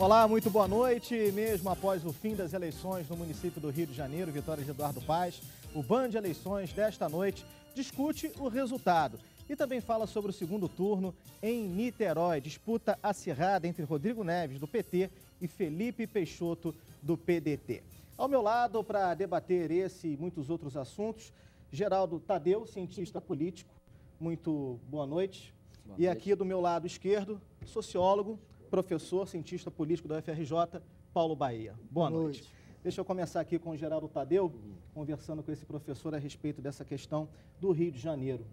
Olá, muito boa noite. Mesmo após o fim das eleições no município do Rio de Janeiro, vitória de Eduardo Paes, o Band Eleições desta noite discute o resultado e também fala sobre o segundo turno em Niterói, disputa acirrada entre Rodrigo Neves, do PT, e Felipe Peixoto, do PDT. Ao meu lado, para debater esse e muitos outros assuntos, Geraldo Tadeu, cientista político. Muito boa noite. E aqui do meu lado esquerdo, sociólogo, professor, cientista político da UFRJ, Paulo Bahia. Boa noite. Deixa eu começar aqui com o Geraldo Tadeu, conversando com esse professor a respeito dessa questão do Rio de Janeiro.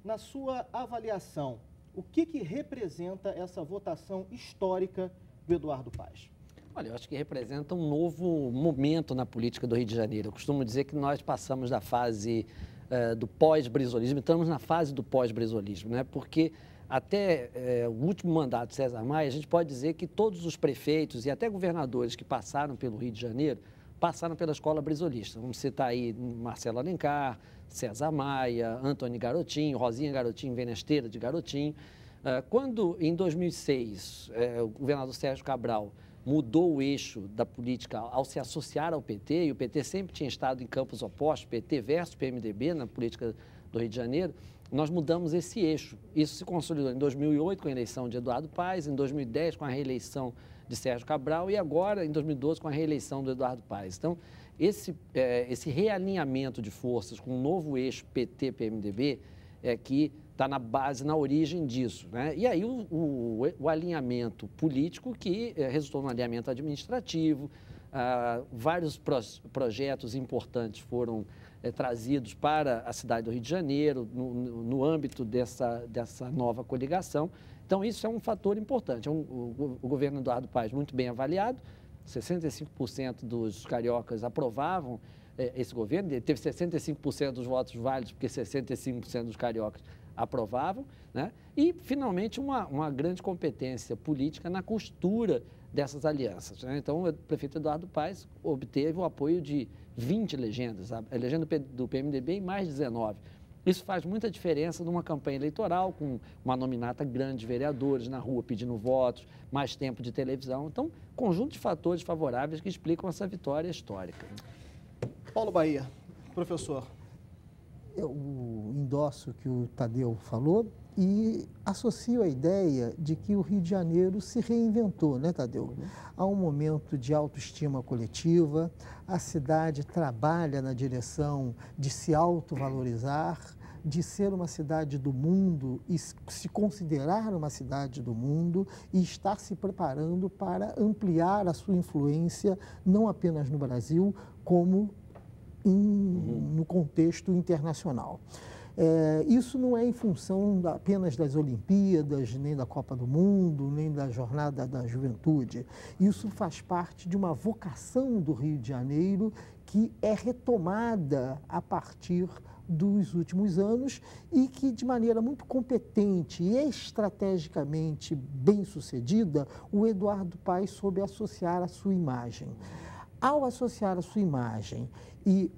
Na sua avaliação, o que representa essa votação histórica do Eduardo Paes? Olha, eu acho que representa um novo momento na política do Rio de Janeiro. Eu costumo dizer que nós passamos da fase do pós-brizolismo, estamos na fase do pós-brizolismo, né? Porque até o último mandato de César Maia, a gente pode dizer que todos os prefeitos e até governadores que passaram pelo Rio de Janeiro passaram pela escola brizolista. Vamos citar aí Marcelo Alencar, César Maia, Antony Garotinho, Rosinha Garotinho, Venesteira de Garotinho. Quando, em 2006, o governador Sérgio Cabral mudou o eixo da política ao se associar ao PT, e o PT sempre tinha estado em campos opostos, PT versus PMDB na política do Rio de Janeiro, nós mudamos esse eixo. Isso se consolidou em 2008 com a eleição de Eduardo Paes, em 2010 com a reeleição de Sérgio Cabral e agora em 2012 com a reeleição do Eduardo Paes. Então, esse realinhamento de forças com um novo eixo PT-PMDB é que está na base, na origem disso, né? E aí o alinhamento político que resultou no alinhamento administrativo, vários projetos importantes foram trazidos para a cidade do Rio de Janeiro, no âmbito dessa nova coligação. Então, isso é um fator importante. O governo Eduardo Paes, muito bem avaliado, 65% dos cariocas aprovavam esse governo, ele teve 65% dos votos válidos, porque 65% dos cariocas aprovavam, né? E, finalmente, uma grande competência política na costura dessas alianças, né? Então, o prefeito Eduardo Paes obteve o apoio de 20 legendas, a legenda do PMDB em mais 19. Isso faz muita diferença numa campanha eleitoral, com uma nominata grande de vereadores na rua pedindo votos, mais tempo de televisão. Então, conjunto de fatores favoráveis que explicam essa vitória histórica. Paulo Bahia, professor. Eu endosso o que o Tadeu falou e associo a ideia de que o Rio de Janeiro se reinventou, né, Tadeu? Há um momento de autoestima coletiva, a cidade trabalha na direção de se autovalorizar, de ser uma cidade do mundo e se considerar uma cidade do mundo e estar se preparando para ampliar a sua influência, não apenas no Brasil, como no contexto internacional. Isso não é em função apenas das Olimpíadas, nem da Copa do Mundo, nem da Jornada da Juventude. Isso faz parte de uma vocação do Rio de Janeiro que é retomada a partir dos últimos anos e que, de maneira muito competente e estrategicamente bem-sucedida, o Eduardo Paes soube associar a sua imagem. Ao associar a sua imagem e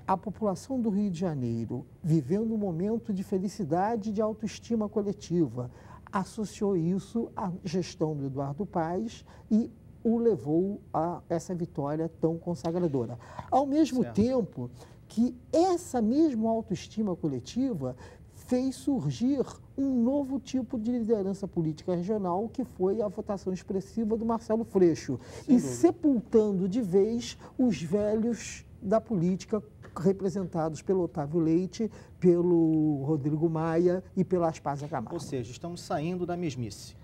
a população do Rio de Janeiro, vivendo um momento de felicidade e de autoestima coletiva, associou isso à gestão do Eduardo Paes e o levou a essa vitória tão consagradora. Ao mesmo tempo que essa mesma autoestima coletiva fez surgir um novo tipo de liderança política regional, que foi a votação expressiva do Marcelo Freixo, e sepultando de vez os velhos da política, representados pelo Otávio Leite, pelo Rodrigo Maia e pela Aspásia Camargo. Ou seja, estamos saindo da mesmice.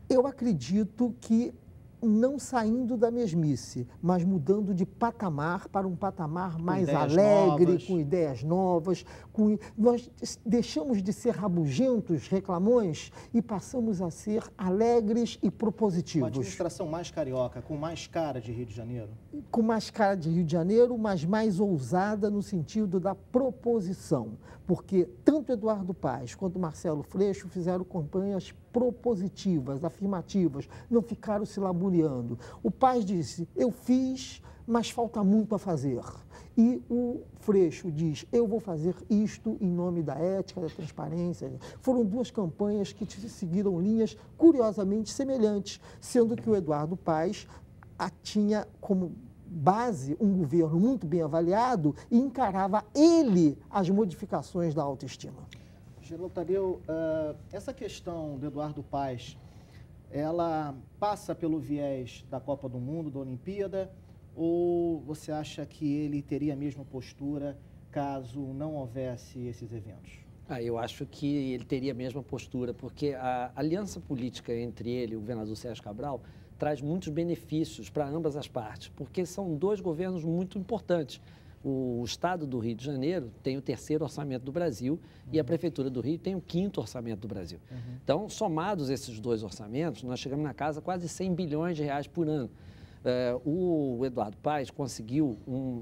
Eu acredito que não saindo da mesmice, mas mudando de patamar para um patamar mais alegre, com ideias novas. Nós deixamos de ser rabugentos, reclamões, e passamos a ser alegres e propositivos. Uma administração mais carioca, com mais cara de Rio de Janeiro? Com mais cara de Rio de Janeiro, mas mais ousada no sentido da proposição. Porque tanto Eduardo Paes quanto Marcelo Freixo fizeram campanhas propositivas, afirmativas, não ficaram se lamuriando. O Paes disse, eu fiz, mas falta muito a fazer. E o Freixo diz, eu vou fazer isto em nome da ética, da transparência. Foram duas campanhas que seguiram linhas curiosamente semelhantes, sendo que o Eduardo Paes tinha como base um governo muito bem avaliado e encarava ele as modificações da autoestima. Geraldo Tadeu, essa questão do Eduardo Paes, ela passa pelo viés da Copa do Mundo, da Olimpíada, ou você acha que ele teria a mesma postura caso não houvesse esses eventos? Eu acho que ele teria a mesma postura, porque a aliança política entre ele e o governador Sérgio Cabral traz muitos benefícios para ambas as partes, porque são dois governos muito importantes. O Estado do Rio de Janeiro tem o 3º orçamento do Brasil e a Prefeitura do Rio tem o 5º orçamento do Brasil. Então, somados esses dois orçamentos, nós chegamos na casa quase 100 bilhões de reais por ano. O Eduardo Paes conseguiu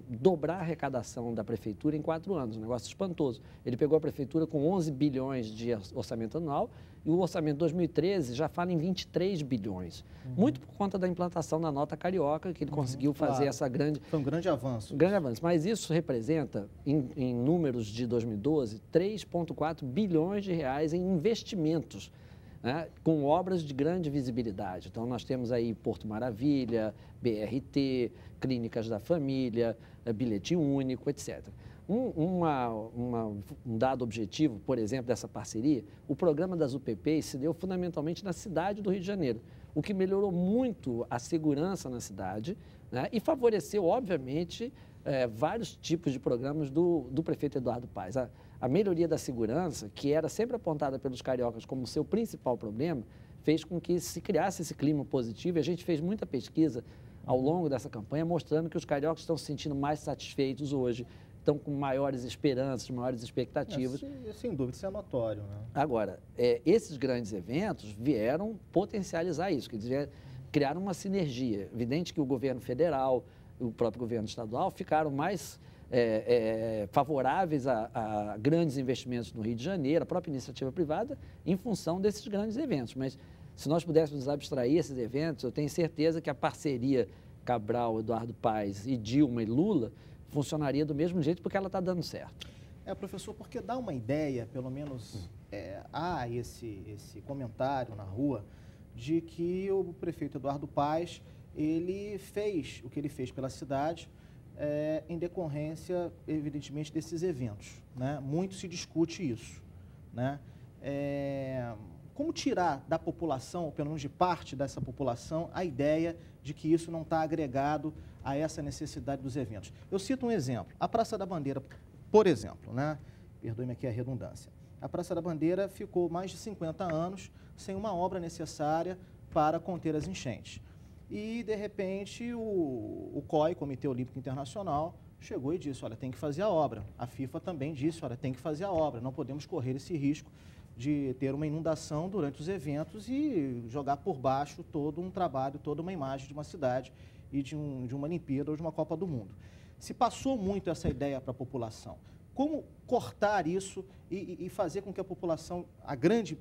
dobrar a arrecadação da Prefeitura em 4 anos, um negócio espantoso. Ele pegou a Prefeitura com 11 bilhões de orçamento anual e o orçamento de 2013 já fala em 23 bilhões. Muito por conta da implantação da nota carioca, que ele conseguiu fazer essa grande... Foi um grande avanço. Um grande avanço, mas isso representa, em números de 2012, 3,4 bilhões de reais em investimentos, né, com obras de grande visibilidade. Então, nós temos aí Porto Maravilha, BRT, Clínicas da Família, bilhete único, etc. Um dado objetivo, por exemplo, dessa parceria, o programa das UPPs se deu fundamentalmente na cidade do Rio de Janeiro, o que melhorou muito a segurança na cidade, né, e favoreceu, obviamente, vários tipos de programas do prefeito Eduardo Paes. A melhoria da segurança, que era sempre apontada pelos cariocas como seu principal problema, fez com que se criasse esse clima positivo. E a gente fez muita pesquisa ao longo dessa campanha, mostrando que os cariocas estão se sentindo mais satisfeitos hoje, estão com maiores esperanças, maiores expectativas. Sem dúvida, isso é notório, né? Agora, esses grandes eventos vieram potencializar isso, quer dizer, criaram uma sinergia. Evidente que o governo federal, o próprio governo estadual ficaram mais favoráveis a grandes investimentos no Rio de Janeiro, a própria iniciativa privada, em função desses grandes eventos. Mas se nós pudéssemos abstrair esses eventos, eu tenho certeza que a parceria Cabral, Eduardo Paes e Dilma e Lula funcionaria do mesmo jeito, porque ela está dando certo. Professor, porque dá uma ideia, pelo menos há esse comentário na rua, de que o prefeito Eduardo Paes, ele fez o que ele fez pela cidade, em decorrência, evidentemente, desses eventos, né? Muito se discute isso, né? Como tirar da população, ou pelo menos de parte dessa população, a ideia de que isso não está agregado a essa necessidade dos eventos? Eu cito um exemplo, a Praça da Bandeira, por exemplo, né? Perdoe-me aqui a redundância. A Praça da Bandeira ficou mais de 50 anos sem uma obra necessária para conter as enchentes. E, de repente, o COI, Comitê Olímpico Internacional, chegou e disse, olha, tem que fazer a obra. A FIFA também disse, olha, tem que fazer a obra, não podemos correr esse risco de ter uma inundação durante os eventos e jogar por baixo todo um trabalho, toda uma imagem de uma cidade e de uma Olimpíada ou de uma Copa do Mundo. Se passou muito essa ideia para a população. Como cortar isso e fazer com que a população, a grande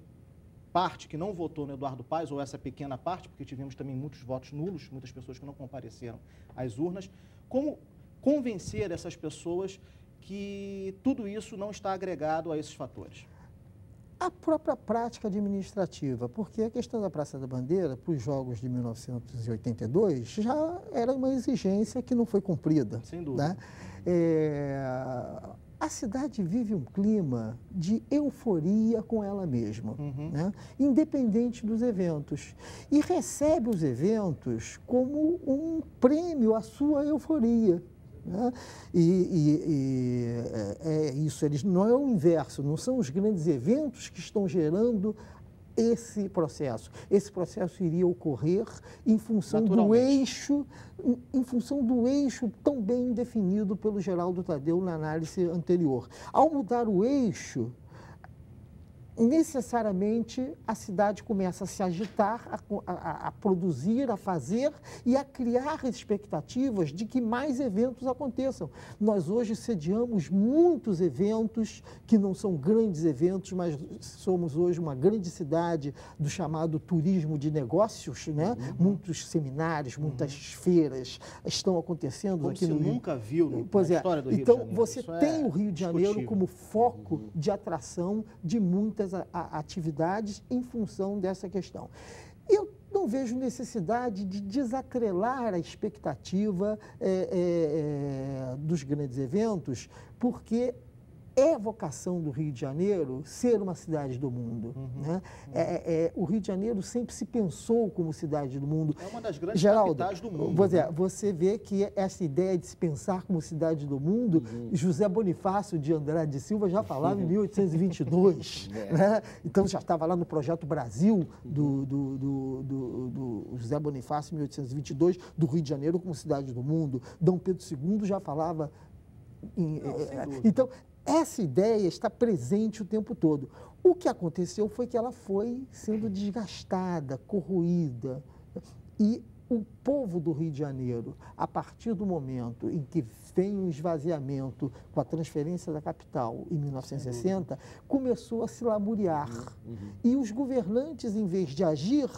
parte que não votou no Eduardo Paes, ou essa pequena parte, porque tivemos também muitos votos nulos, muitas pessoas que não compareceram às urnas, como convencer essas pessoas que tudo isso não está agregado a esses fatores? A própria prática administrativa, porque a questão da Praça da Bandeira, para os Jogos de 1982, já era uma exigência que não foi cumprida. Sem dúvida. Né? A cidade vive um clima de euforia com ela mesma, né? Independente dos eventos. E recebe os eventos como um prêmio à sua euforia. Né? Isso, não é o inverso, não são os grandes eventos que estão gerando esse processo. Esse processo iria ocorrer em função do eixo, tão bem definido pelo Geraldo Tadeu na análise anterior. Ao mudar o eixo, necessariamente a cidade começa a se agitar, a produzir, a fazer e a criar expectativas de que mais eventos aconteçam. Nós hoje sediamos muitos eventos que não são grandes eventos, mas somos hoje uma grande cidade do chamado turismo de negócios, né? Muitos seminários, muitas feiras estão acontecendo como aqui no Rio. Nunca viu na história do Rio de Janeiro. Então, você tem o Rio de Janeiro como foco de atração de muitas atividades em função dessa questão. Eu não vejo necessidade de desatrelar a expectativa dos grandes eventos, porque é vocação do Rio de Janeiro ser uma cidade do mundo. Né? O Rio de Janeiro sempre se pensou como cidade do mundo. É uma das grandes Geraldo, capitais do mundo. Você vê que essa ideia de se pensar como cidade do mundo, José Bonifácio de Andrade de Silva já falava em 1822. Né? Então já estava lá no Projeto Brasil do José Bonifácio, em 1822, do Rio de Janeiro como cidade do mundo. Dom Pedro II já falava... Então, essa ideia está presente o tempo todo. O que aconteceu foi que ela foi sendo desgastada, corroída. E o povo do Rio de Janeiro, a partir do momento em que tem um esvaziamento com a transferência da capital em 1960, começou a se lamuriar. E os governantes, em vez de agir,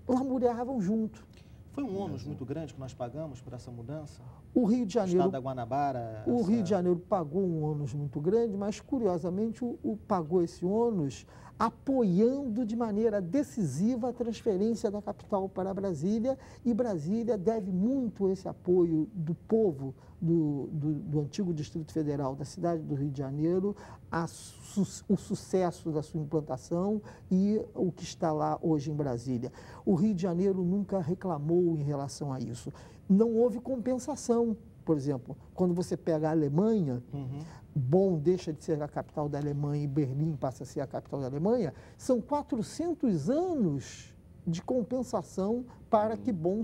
lamuriavam junto. Foi um ônus muito grande que nós pagamos por essa mudança? O Rio de Janeiro, o estado da Guanabara... O Rio de Janeiro pagou um ônus muito grande, mas, curiosamente, pagou esse ônus apoiando de maneira decisiva a transferência da capital para Brasília, e Brasília deve muito esse apoio do povo do antigo Distrito Federal, da cidade do Rio de Janeiro, o sucesso da sua implantação e o que está lá hoje em Brasília. O Rio de Janeiro nunca reclamou em relação a isso. Não houve compensação. Por exemplo, quando você pega a Alemanha, Bonn deixa de ser a capital da Alemanha e Berlim passa a ser a capital da Alemanha, são 400 anos de compensação para que Bonn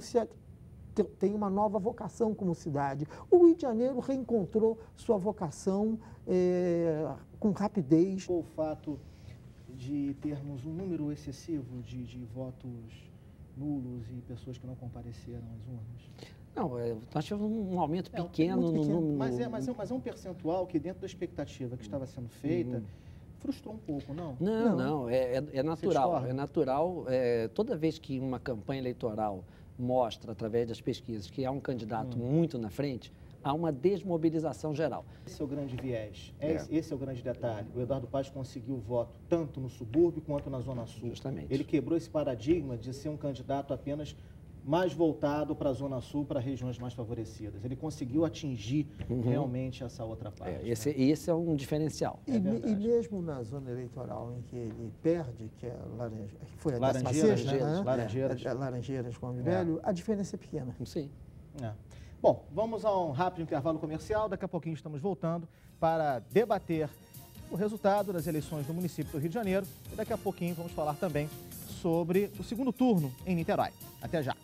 tenha uma nova vocação como cidade. O Rio de Janeiro reencontrou sua vocação com rapidez. O fato de termos um número excessivo de votos nulos e pessoas que não compareceram às urnas? Não, nós tivemos um aumento pequeno no número... Mas é um percentual que, dentro da expectativa que estava sendo feita, frustrou um pouco, não? Não, é natural. É natural. Toda vez que uma campanha eleitoral mostra, através das pesquisas, que há um candidato muito na frente, há uma desmobilização geral. Esse é o grande viés, esse é o grande detalhe. O Eduardo Paes conseguiu voto tanto no subúrbio quanto na Zona Sul. Justamente. Ele quebrou esse paradigma de ser um candidato apenas mais voltado para a Zona Sul, para regiões mais favorecidas. Ele conseguiu atingir realmente essa outra parte. Esse é um diferencial. E mesmo na zona eleitoral em que ele perde, que foi a Laranjeiras, Conde Velho, a diferença é pequena. Sim. Bom, vamos a um rápido intervalo comercial. Daqui a pouquinho estamos voltando para debater o resultado das eleições do município do Rio de Janeiro. E daqui a pouquinho vamos falar também sobre o segundo turno em Niterói. Até já.